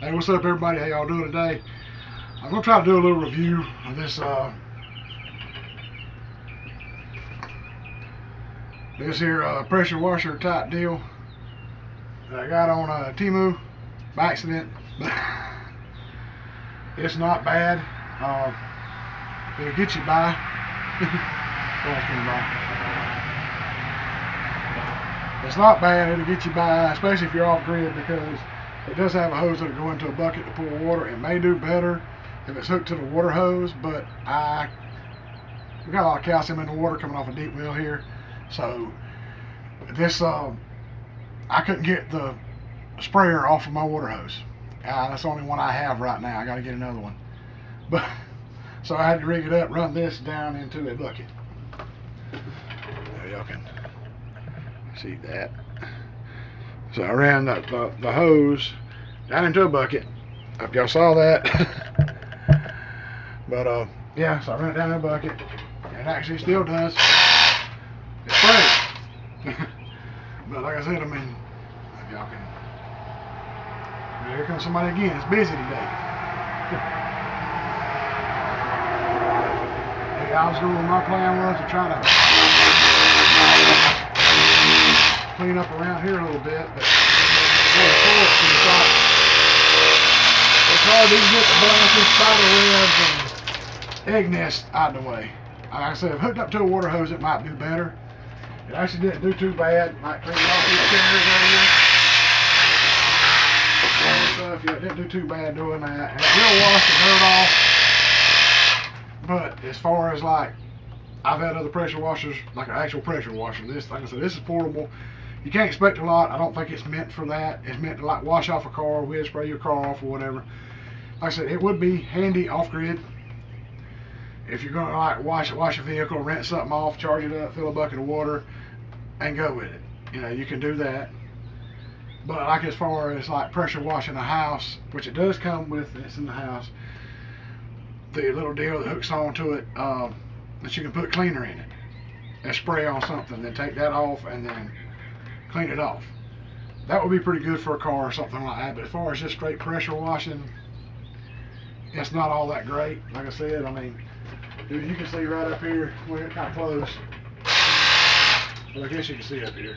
Hey, what's up, everybody? How y'all doing today? I'm gonna try to do a little review of this here pressure washer type deal that I got on Temu by accident. But it's not bad. It'll get you by. It's not bad. It'll get you by, especially if you're off grid, because it does have a hose that'll go into a bucket to pull water. It may do better if it's hooked to the water hose, but we got a lot of calcium in the water coming off a deep well here, so this I couldn't get the sprayer off of my water hose. That's the only one I have right now. I got to get another one, but so I had to rig it up, run this down into a bucket. There, y'all can see that. So I ran the hose down into a bucket. Hope y'all saw that. But yeah, so I ran it down in a bucket. It actually still does. It sprays. But like I said, I mean, if y'all can. Here comes somebody again. It's busy today. Hey, I was going. My plan was to try to clean up around here a little bit, but it's hard to get the blasted spider webs and egg nests out of the way. Like I said, if hooked up to a water hose, it might do better. It actually didn't do too bad. Might clean it off these chairs over here. Yeah, it didn't do too bad doing that. And it will wash the dirt off. But as far as like, I've had other pressure washers, like an actual pressure washer. This, like I said, this is portable. You can't expect a lot. I don't think it's meant for that. It's meant to like wash off a car, wind spray your car off or whatever. Like I said, it would be handy off grid. If you're gonna like wash a vehicle, rinse something off, charge it up, fill a bucket of water, and go with it. You know, you can do that. But like as far as like pressure washing a house, which it does come with, it's in the house, the little deal that hooks onto it, that you can put cleaner in it and spray on something, then take that off and then clean it off. That would be pretty good for a car or something like that. But as far as just straight pressure washing, it's not all that great. Like I said, I mean, you can see right up here, we're kind of close, but I guess you can see up here.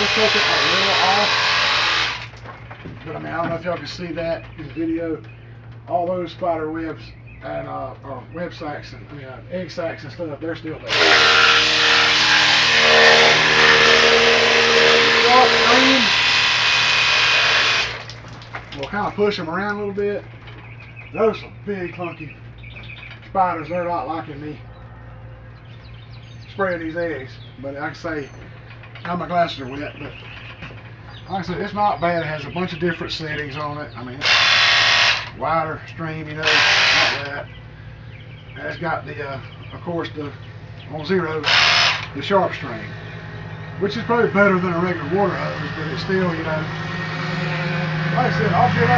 Let's take it a little off, but I mean, I don't know if y'all can see that in the video. All those spider webs and or web sacks and egg sacks and stuff, they're still there. We'll kind of push them around a little bit. Those are some big clunky spiders. They're not liking me spraying these eggs, but like I say, now my glasses are wet, but like I said, it's not bad. It has a bunch of different settings on it. I mean, wider stream, you know, like that. And it's got the, of course, on zero, the sharp stream, which is probably better than a regular water hose, but it's still, you know, like I said, off-grid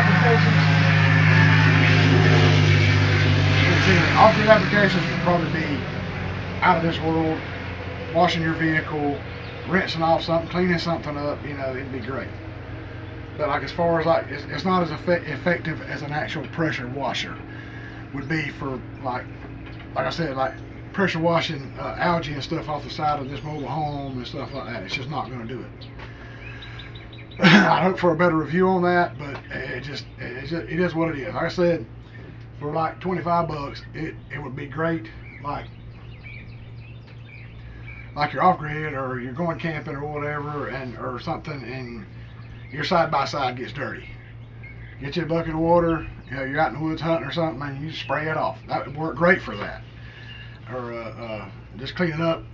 applications would probably be out of this world. Washing your vehicle, rinsing off something, cleaning something up, you know, it'd be great. But like as far as like, it's not as effective as an actual pressure washer would be for like I said, like pressure washing algae and stuff off the side of this mobile home and stuff like that. It's just not going to do it. I hope for a better review on that, but it is what it is. Like I said, for like 25 bucks, it would be great. Like you're off grid or you're going camping or whatever, or something, and your side by side gets dirty. Get you a bucket of water. You know, you're out in the woods hunting or something, and you spray it off. That would work great for that. Or just cleaning up.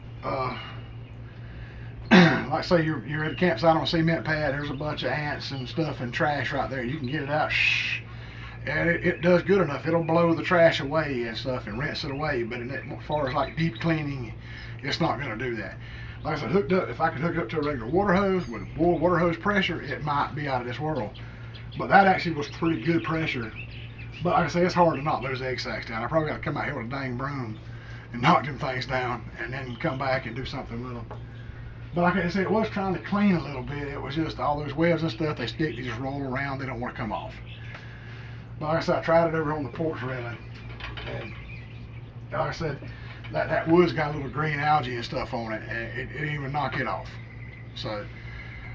Like say you're at a campsite on a cement pad. There's a bunch of ants and stuff and trash right there. You can get it out. And it does good enough. It'll blow the trash away and stuff and rinse it away. But as far as like deep cleaning, it's not going to do that. Like I said, if I could hook it up to a regular water hose with water hose pressure, it might be out of this world. But that actually was pretty good pressure. But like I say, it's hard to knock those egg sacs down. I probably got to come out here with a dang broom and knock them things down and then come back and do something with them. But like I said, it was trying to clean a little bit. It was just all those webs and stuff, they stick, they just roll around, they don't want to come off. But like I said, I tried it over on the porch railing. And like I said, that wood's got a little green algae and stuff on it, and it didn't even knock it off. So,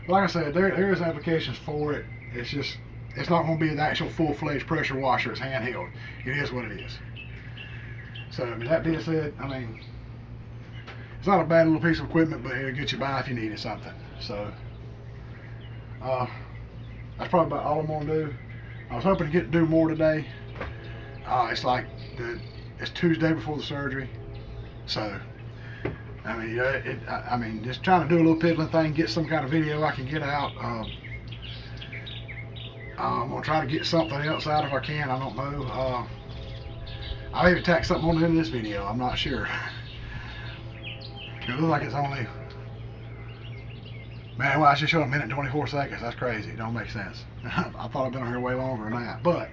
like I said, there is applications for it. It's just, it's not going to be an actual full-fledged pressure washer. It's handheld. It is what it is. So, I mean, that being said, I mean, it's not a bad little piece of equipment, but it'll get you by if you needed something. So, that's probably about all I'm going to do. I was hoping to get to do more today. It's like it's Tuesday before the surgery, so I mean, I mean, just trying to do a little piddling thing, get some kind of video I can get out. I'm gonna try to get something else out if I can. I don't know. I'll even tack something on the end of this video. I'm not sure. It looks like it's only, man, well, I should show a minute and 24 seconds. That's crazy. It don't make sense. I thought I'd been on here way longer than that. But,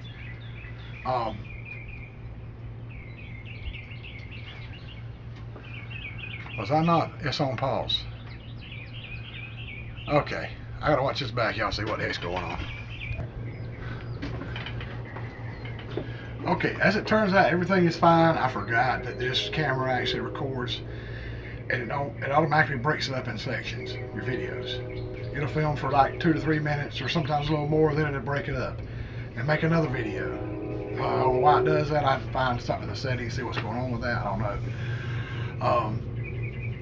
was I not? It's on pause. Okay. I gotta watch this back, y'all, see what the heck's going on. Okay, as it turns out, everything is fine. I forgot that this camera actually records, and it automatically breaks it up in sections, your videos. It'll film for like 2 to 3 minutes, or sometimes a little more, then it'll break it up and make another video. Why it does that, I have to find something in the settings, see what's going on with that. I don't know.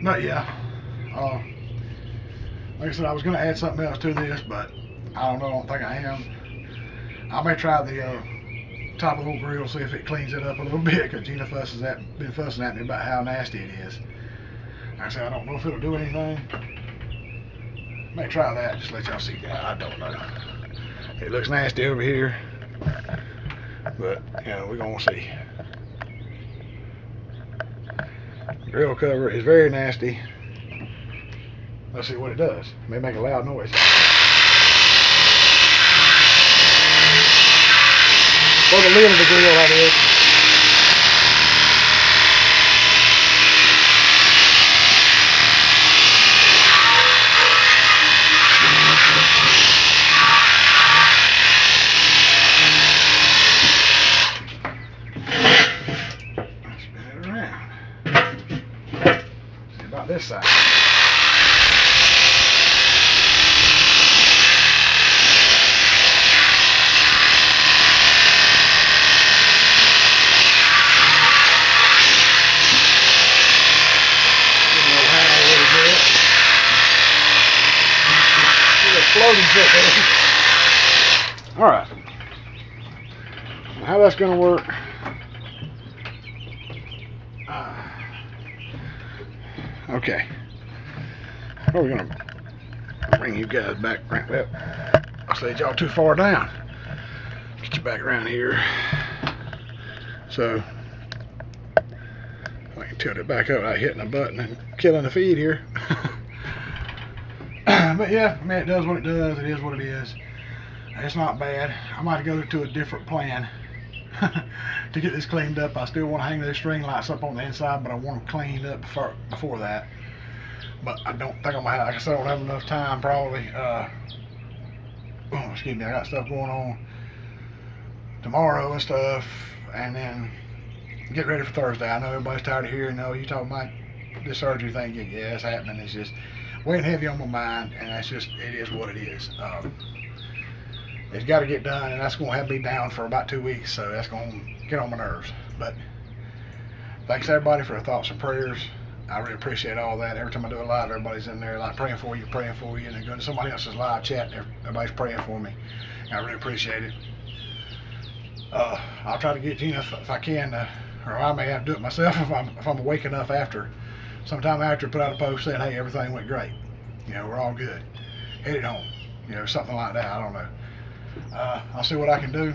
But yeah, like I said, I was going to add something else to this, but I don't know. I don't think I am. I may try the top of the whole grill, see if it cleans it up a little bit, because Gina been fussing at me about how nasty it is. Like I said, I don't know if it'll do anything. May try that, just let y'all see that. I don't know. It looks nasty over here, but you know, we're gonna see. Grill cover is very nasty. Let's see what it does. It may make a loud noise. For the lid of the grill, that is. Spin it around. See about this side. Alright, how that's going to work, okay, probably going to bring you guys back, well, I said y'all too far down, get you back around here, so I can tilt it back up without hitting a button and killing the feed here. But yeah, I mean, it does what it does. It is what it is. It's not bad. I might go to a different plan to get this cleaned up. I still want to hang those string lights up on the inside, but I want them cleaned up before that. But I don't think I'm gonna have, like I said, I don't have enough time probably. Excuse me, I got stuff going on tomorrow and stuff, and then get ready for Thursday. I know everybody's tired of hearing, you talking about this surgery thing. Yeah, it's happening. It's just weighing heavy on my mind, and that's just, it is what it is. It's got to get done, and that's going to have me down for about 2 weeks, so that's going to get on my nerves. But thanks everybody for their thoughts and prayers. I really appreciate all that. Every time I do a live, everybody's in there like praying for you, and then going to somebody else's live chat, and everybody's praying for me. I really appreciate it. I'll try to get Gina if I can, or I may have to do it myself if I'm awake enough after. Sometime after, put out a post saying, hey, everything went great. We're all good. Headed home. Something like that. I don't know. I'll see what I can do.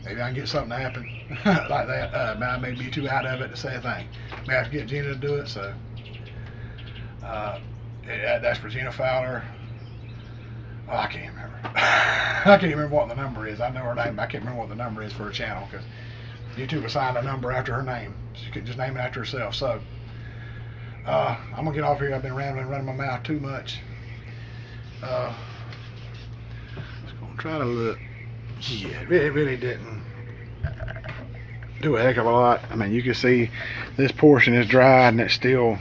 Maybe I can get something to happen like that. I may be too out of it to say a thing. May have to get Gina to do it. So that's for Gina Fowler. I can't remember. I can't remember what the number is. I know her name, but I can't remember what the number is for her channel because YouTube assigned a number after her name. She could just name it after herself. So I'm gonna get off here. I've been rambling, running my mouth too much. Just gonna try to look. Yeah, it really didn't do a heck of a lot. I mean, you can see this portion is dry and it's still,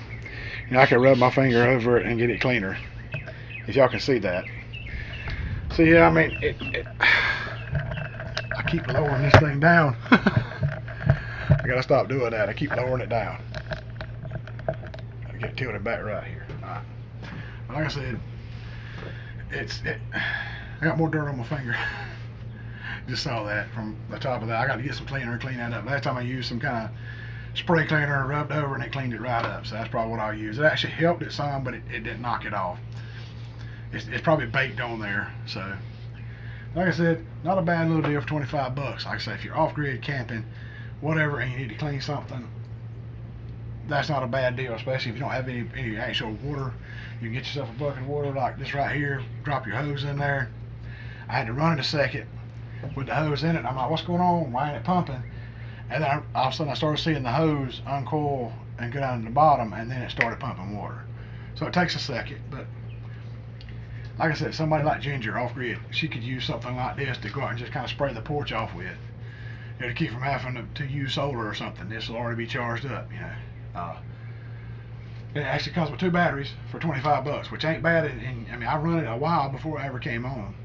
you know, I can rub my finger over it and get it cleaner. If y'all can see that. So yeah, I mean, I keep lowering this thing down. I gotta stop doing that. I keep lowering it down. I get tilted back right here. Alright. Like I said, I got more dirt on my finger. Just saw that from the top of that. I got to get some cleaner and clean that up. Last time I used some kind of spray cleaner and rubbed over and it cleaned it right up. So that's probably what I'll use. It actually helped it some, but it didn't knock it off. It's probably baked on there. So like I said, not a bad little deal for 25 bucks. Like I say, if you're off-grid camping, whatever, and you need to clean something, that's not a bad deal, especially if you don't have any actual water. You can get yourself a bucket of water like this right here, drop your hose in there. I had to run it a second with the hose in it. I'm like, what's going on? Why ain't it pumping? And then all of a sudden I started seeing the hose uncoil and go down to the bottom, and then it started pumping water. So it takes a second, but like I said, somebody like Ginger off-grid, she could use something like this to go out and just kind of spray the porch off with. You know, to keep from having to use solar or something. This will already be charged up, you know. It actually comes with 2 batteries for 25 bucks, which ain't bad. And I mean, I run it a while before I ever came on,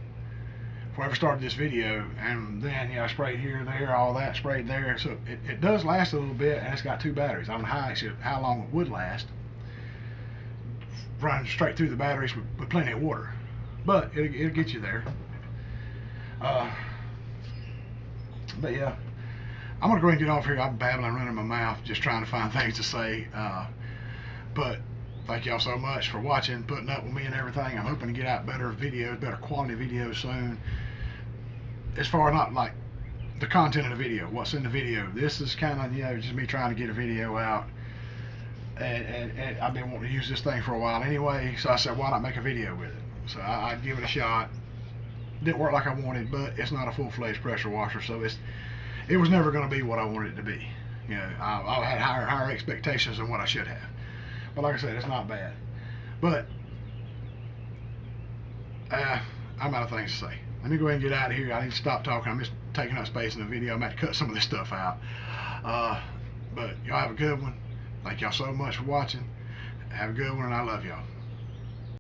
before I ever started this video, and then I sprayed here, there, all that, sprayed there. So it does last a little bit, and it's got 2 batteries. I don't know how long it would last, running straight through the batteries with plenty of water, but it'll get you there. But yeah, I'm gonna go ahead and get off here. I'm babbling, running my mouth, just trying to find things to say. But thank y'all so much for watching, putting up with me and everything. I'm hoping to get out better videos, better quality videos soon. As far as not like the content of the video, what's in the video. This is kind of, you know, just me trying to get a video out. And I've been wanting to use this thing for a while anyway, so I said, why not make a video with it? So I'd give it a shot. Didn't work like I wanted, but it's not a full-fledged pressure washer, so it was never going to be what I wanted it to be. You know, I had higher expectations than what I should have. But like I said, it's not bad. But I'm out of things to say. Let me go ahead and get out of here. I need to stop talking. I'm just taking up space in the video. I'm going to cut some of this stuff out. But y'all have a good one. Thank y'all so much for watching. Have a good one, and I love y'all.